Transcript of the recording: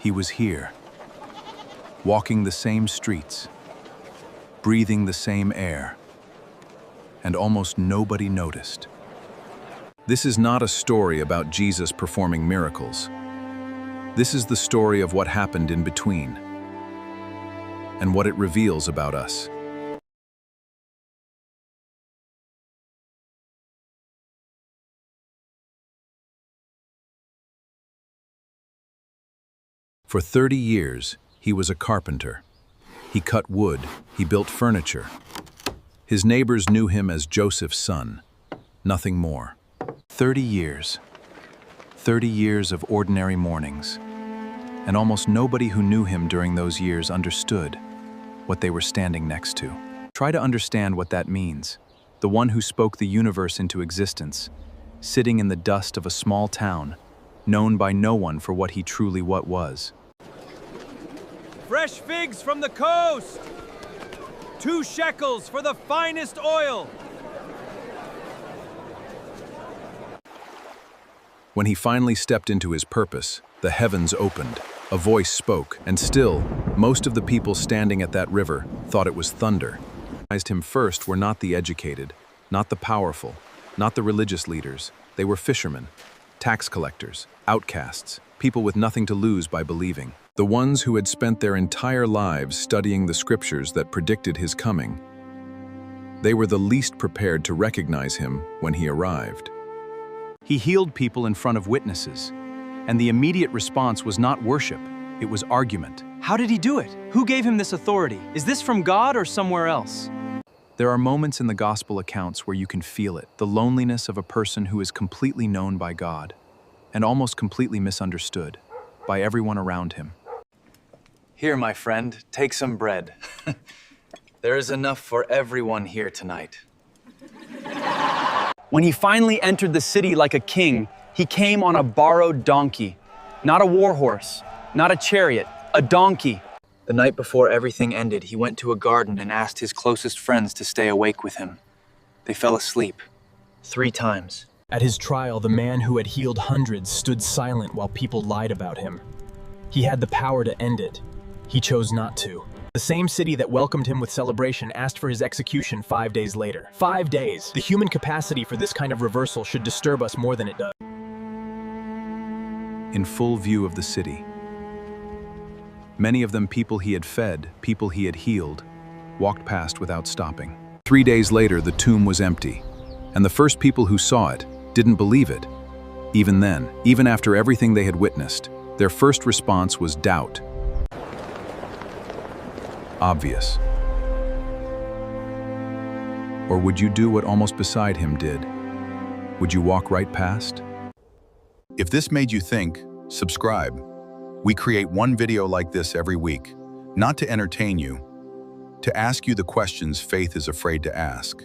He was here, walking the same streets, breathing the same air, and almost nobody noticed. This is not a story about Jesus performing miracles. This is the story of what happened in between and what it reveals about us. For 30 years, he was a carpenter. He cut wood, he built furniture. His neighbors knew him as Joseph's son, nothing more. 30 years. 30 years of ordinary mornings. And almost nobody who knew him during those years understood what they were standing next to. Try to understand what that means. The one who spoke the universe into existence, sitting in the dust of a small town, known by no one for what he truly was. Fresh figs from the coast! 2 shekels for the finest oil! When he finally stepped into his purpose, the heavens opened, a voice spoke, and still, most of the people standing at that river thought it was thunder. Him first were not the educated, not the powerful, not the religious leaders. They were fishermen, tax collectors, outcasts, people with nothing to lose by believing. The ones who had spent their entire lives studying the scriptures that predicted his coming. They were the least prepared to recognize him when he arrived. He healed people in front of witnesses, and the immediate response was not worship, it was argument. How did he do it? Who gave him this authority? Is this from God or somewhere else? There are moments in the gospel accounts where you can feel it, the loneliness of a person who is completely known by God and almost completely misunderstood by everyone around him. Here, my friend, take some bread. There is enough for everyone here tonight. When he finally entered the city like a king, he came on a borrowed donkey. Not a war horse, not a chariot, a donkey. The night before everything ended, he went to a garden and asked his closest friends to stay awake with him. They fell asleep 3 times. At his trial, the man who had healed hundreds stood silent while people lied about him. He had the power to end it. He chose not to. The same city that welcomed him with celebration asked for his execution 5 days later. 5 days. The human capacity for this kind of reversal should disturb us more than it does. In full view of the city, many of them people he had fed, people he had healed, walked past without stopping. 3 days later, the tomb was empty, and the first people who saw it didn't believe it. Even then, even after everything they had witnessed, their first response was doubt. Obvious. Or would you do what almost beside him did? Would you walk right past? If this made you think, subscribe. We create one video like this every week, not to entertain you, to ask you the questions faith is afraid to ask.